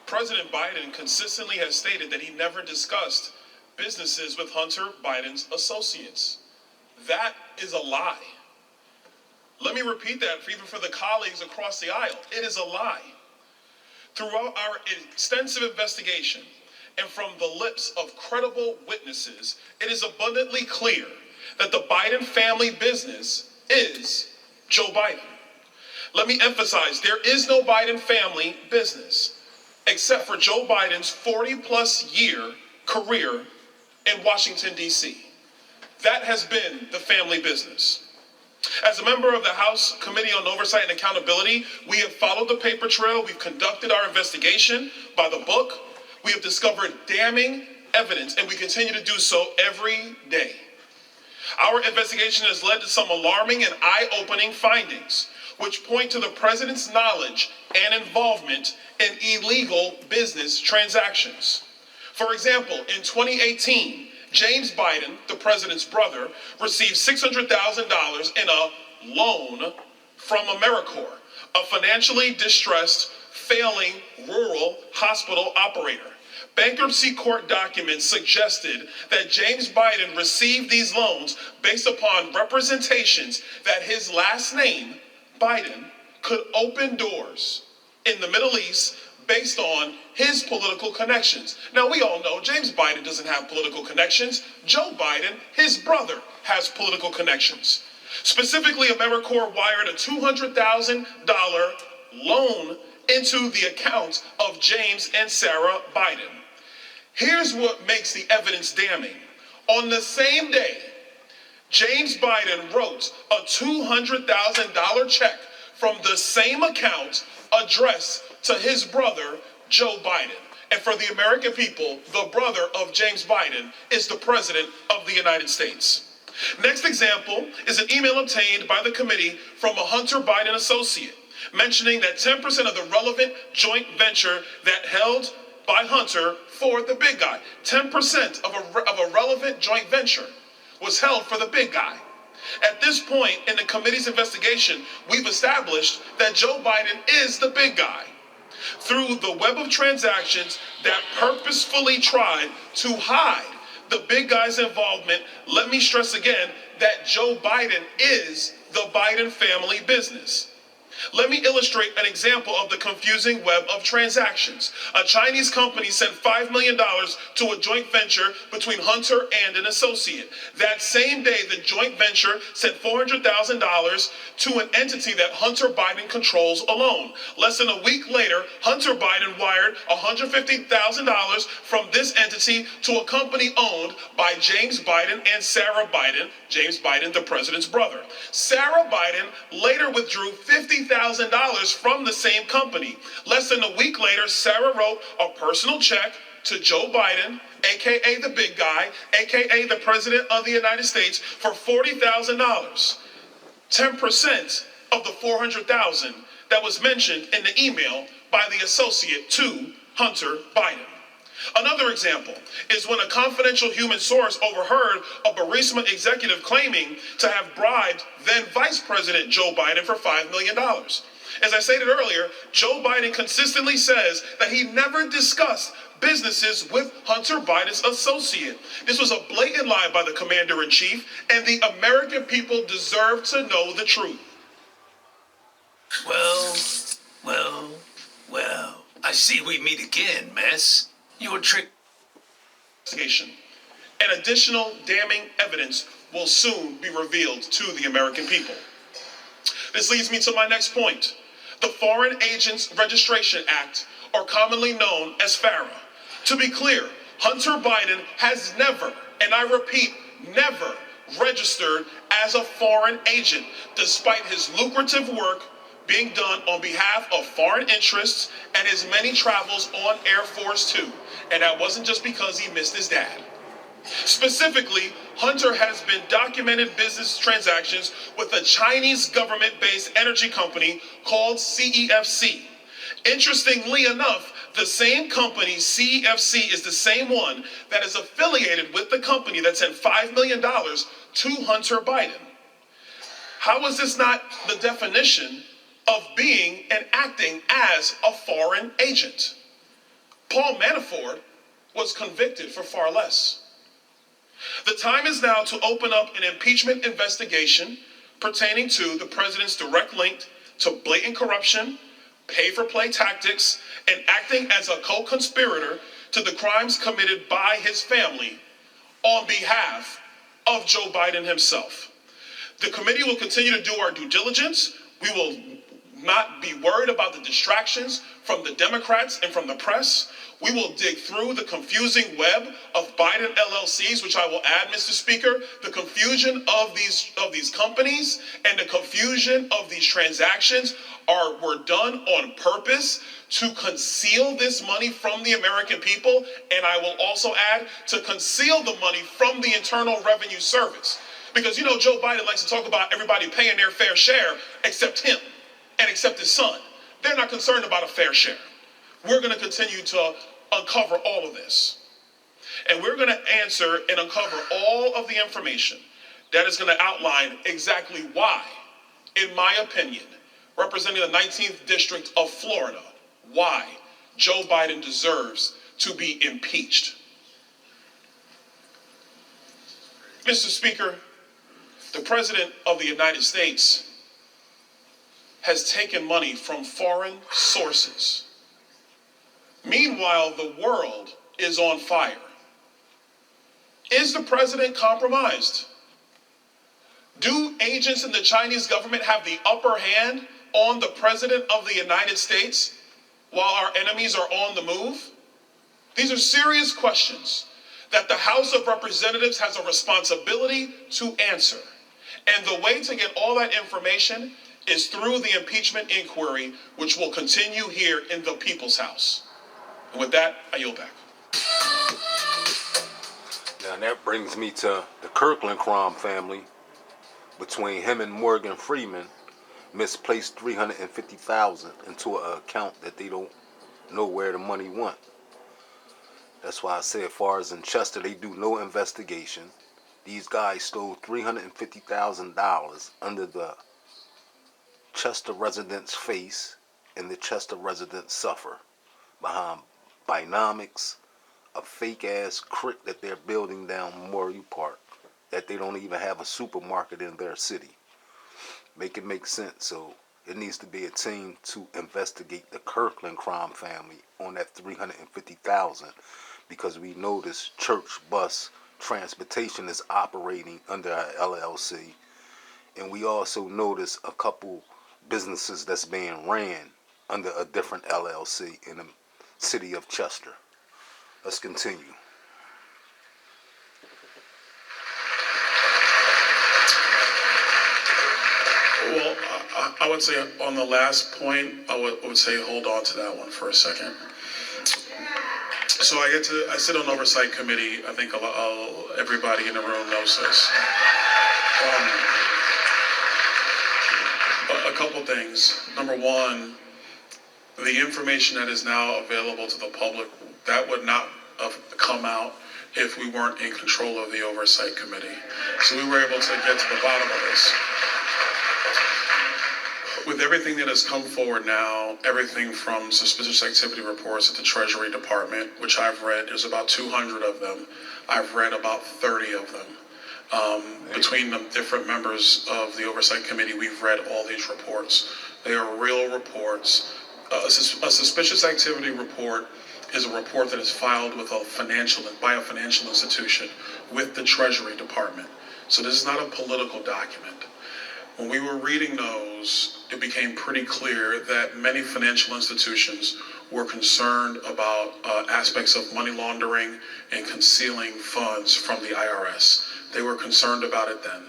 President Biden consistently has stated that he never discussed businesses with Hunter Biden's associates. That is a lie. Let me repeat that even for the colleagues across the aisle. It is a lie. Throughout our extensive investigation and from the lips of credible witnesses, it is abundantly clear that the Biden family business is Joe Biden. Let me emphasize, there is no Biden family business except for Joe Biden's 40-plus year career in Washington, D.C. That has been the family business. As a member of the House Committee on Oversight and Accountability, we have followed the paper trail. We've conducted our investigation by the book. We have discovered damning evidence, and we continue to do so every day. Our investigation has led to some alarming and eye-opening findings, which point to the president's knowledge and involvement in illegal business transactions. For example, in 2018, James Biden, the president's brother, received $600,000 in a loan from AmeriCorps, a financially distressed, failing rural hospital operator. Bankruptcy court documents suggested that James Biden received these loans based upon representations that his last name, Biden, could open doors in the Middle East based on his political connections. Now, we all know James Biden doesn't have political connections. Joe Biden, his brother, has political connections. Specifically, AmeriCorps wired a $200,000 loan into the account of James and Sarah Biden. Here's what makes the evidence damning. On the same day, James Biden wrote a $200,000 check from the same account addressed to his brother, Joe Biden. And for the American people, the brother of James Biden is the President of the United States. Next example is an email obtained by the committee from a Hunter Biden associate, mentioning that 10% of the relevant joint venture that held by Hunter for the big guy, 10% of a relevant joint venture was held for the big guy. At this point in the committee's investigation, we've established that Joe Biden is the big guy. Through the web of transactions that purposefully tried to hide the big guy's involvement, let me stress again that Joe Biden is the Biden family business. Let me illustrate an example of the confusing web of transactions. A Chinese company sent $5 million to a joint venture between Hunter and an associate. That same day, the joint venture sent $400,000 to an entity that Hunter Biden controls alone. Less than a week later, Hunter Biden wired $150,000 from this entity to a company owned by James Biden and Sarah Biden, James Biden, the president's brother. Sarah Biden later withdrew $50,000 from the same company. Less than a week later, Sarah wrote a personal check to Joe Biden, aka the big guy, aka the President of the United States, for $40,000. 10% of the $400,000 that was mentioned in the email by the associate to Hunter Biden. Another example is when a confidential human source overheard a Burisma executive claiming to have bribed then Vice President Joe Biden for $5 million. As I stated earlier, Joe Biden consistently says that he never discussed businesses with Hunter Biden's associate. This was a blatant lie by the commander-in-chief, and the American people deserve to know the truth. Well, I see we meet again, miss. You a trick. Investigation. And additional damning evidence will soon be revealed to the American people. This leads me to my next point. The Foreign Agents Registration Act, or commonly known as FARA. To be clear, Hunter Biden has never, and I repeat, never registered as a foreign agent, despite his lucrative work being done on behalf of foreign interests and his many travels on Air Force Two. And that wasn't just because he missed his dad. Specifically, Hunter has been documented business transactions with a Chinese government-based energy company called CEFC. Interestingly enough, the same company, CEFC, is the same one that is affiliated with the company that sent $5 million to Hunter Biden. How is this not the definition of being and acting as a foreign agent? Paul Manafort was convicted for far less. The time is now to open up an impeachment investigation pertaining to the president's direct link to blatant corruption, pay-for-play tactics, and acting as a co-conspirator to the crimes committed by his family on behalf of Joe Biden himself. The committee will continue to do our due diligence. We will not be worried about the distractions from the Democrats and from the press. We will dig through the confusing web of Biden LLCs, which I will add, Mr. Speaker, the confusion of these companies and the confusion of these transactions were done on purpose to conceal this money from the American people, and I will also add to conceal the money from the Internal Revenue Service. Because Joe Biden likes to talk about everybody paying their fair share except him and except his son. They're not concerned about a fair share. We're going to continue to uncover all of this. And we're going to answer and uncover all of the information that is going to outline exactly why, in my opinion, representing the 19th District of Florida, why Joe Biden deserves to be impeached. Mr. Speaker, the President of the United States has taken money from foreign sources. Meanwhile, the world is on fire. Is the president compromised? Do agents in the Chinese government have the upper hand on the President of the United States while our enemies are on the move? These are serious questions that the House of Representatives has a responsibility to answer. And the way to get all that information is through the impeachment inquiry, which will continue here in the People's House. And with that, I yield back. Now that brings me to the Kirkland crime family. Between him and Morgan Freeman, misplaced $350,000 into an account that they don't know where the money went. That's why I say, as far as in Chester, they do no investigation. These guys stole $350,000 under the Chester resident's face, and the Chester residents suffer behind Binomics, a fake-ass crick that they're building down Memorial Park, that they don't even have a supermarket in their city. Make it make sense. So it needs to be a team to investigate the Kirkland crime family on that $350,000, because we know this church bus transportation is operating under an LLC, and we also notice a couple businesses that's being ran under a different LLC in the city of Chester. Let's continue. Well, I would say on the last point, I would say hold on to that one for a second. So I sit on oversight committee. I think everybody in the room knows this. A couple things. Number one, the information that is now available to the public, that would not have come out if we weren't in control of the oversight committee. So we were able to get to the bottom of this. With everything that has come forward now, everything from suspicious activity reports at the Treasury Department, which I've read, there's about 200 of them. I've read about 30 of them. Between the different members of the Oversight Committee, we've read all these reports. They are real reports. A suspicious activity report is a report that is filed with by a financial institution with the Treasury Department. So this is not a political document. When we were reading those, it became pretty clear that many financial institutions were concerned about aspects of money laundering and concealing funds from the IRS. They were concerned about it then.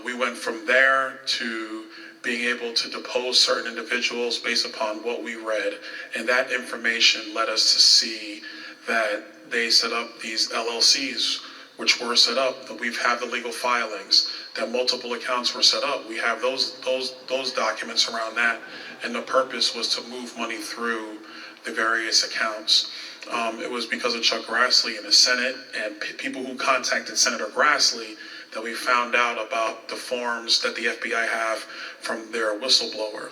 We went from there to being able to depose certain individuals based upon what we read, and that information led us to see that they set up these LLCs, which were set up, that we've had the legal filings, that multiple accounts were set up. We have those documents around that, and the purpose was to move money through the various accounts. It was because of Chuck Grassley in the Senate and people who contacted Senator Grassley that we found out about the forms that the FBI have from their whistleblower.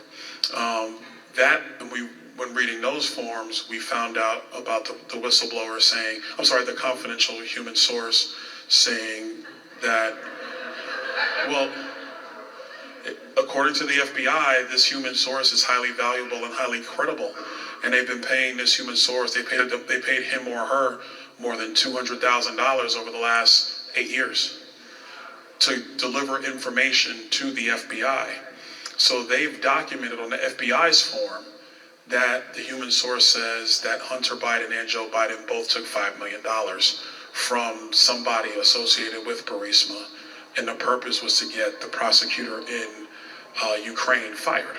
when reading those forms, we found out about the whistleblower saying, I'm sorry, the confidential human source saying that, well, according to the FBI, this human source is highly valuable and highly credible. And they've been paying this human source, they paid him or her more than $200,000 over the last 8 years to deliver information to the FBI. So they've documented on the FBI's form that the human source says that Hunter Biden and Joe Biden both took $5 million from somebody associated with Burisma, and the purpose was to get the prosecutor in Ukraine fired,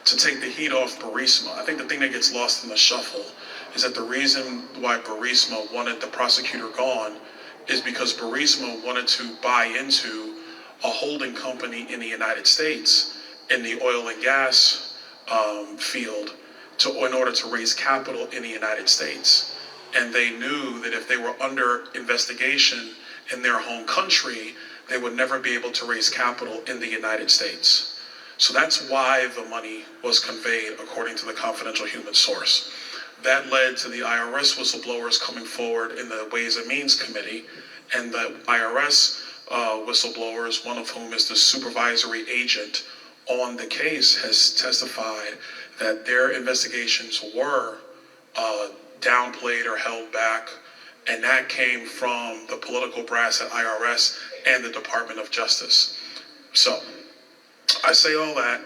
to take the heat off Burisma. I think the thing that gets lost in the shuffle is that the reason why Burisma wanted the prosecutor gone is because Burisma wanted to buy into a holding company in the United States in the oil and gas field in order to raise capital in the United States. And they knew that if they were under investigation in their home country, they would never be able to raise capital in the United States. So that's why the money was conveyed, according to the confidential human source. That led to the IRS whistleblowers coming forward in the Ways and Means Committee, and the IRS whistleblowers, one of whom is the supervisory agent on the case, has testified that their investigations were downplayed or held back, and that came from the political brass at IRS and the Department of Justice. So I say all that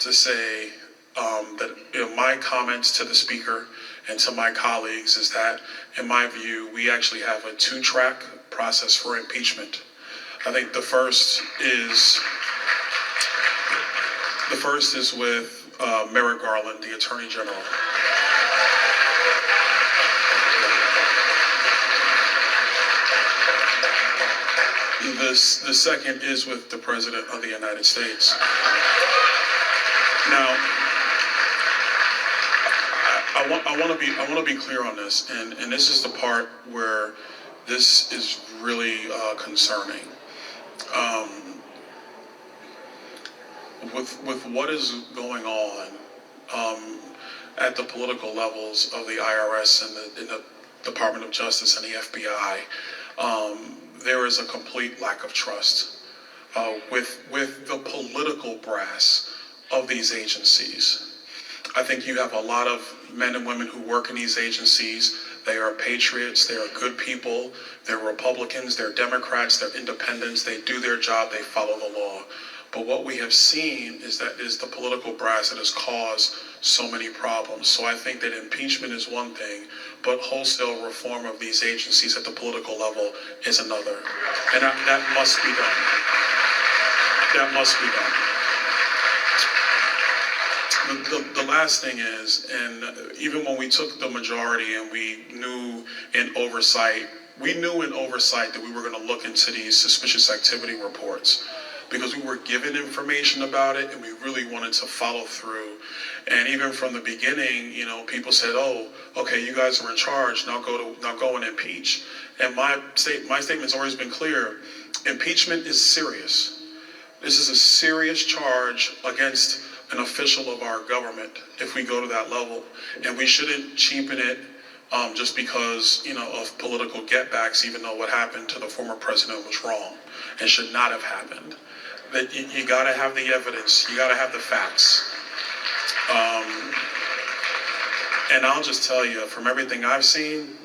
to say that my comments to the speaker and to my colleagues is that, in my view, we actually have a two-track process for impeachment. I think the first is with Merrick Garland, the Attorney General. The second is with the President of the United States. Now, I want to be clear on this, and this is the part where this is really concerning. With what is going on at the political levels of the IRS and the Department of Justice and the FBI, there is a complete lack of trust with the political brass of these agencies. I think you have a lot of men and women who work in these agencies. They are patriots, they are good people, they're Republicans, they're Democrats, they're independents, they do their job, they follow the law. But what we have seen is the political brass that has caused so many problems. So I think that impeachment is one thing, but wholesale reform of these agencies at the political level is another. And that must be done. That must be done. The last thing is, and even when we took the majority and we knew in oversight that we were going to look into these suspicious activity reports, because we were given information about it and we really wanted to follow through. And even from the beginning, people said, "Oh, okay, you guys are in charge. Now go and impeach." And my statement's always been clear: impeachment is serious. This is a serious charge against an official of our government if we go to that level, and we shouldn't cheapen it just because of political getbacks, even though what happened to the former president was wrong and should not have happened. That you got to have the evidence, you got to have the facts. And I'll just tell you, from everything I've seen,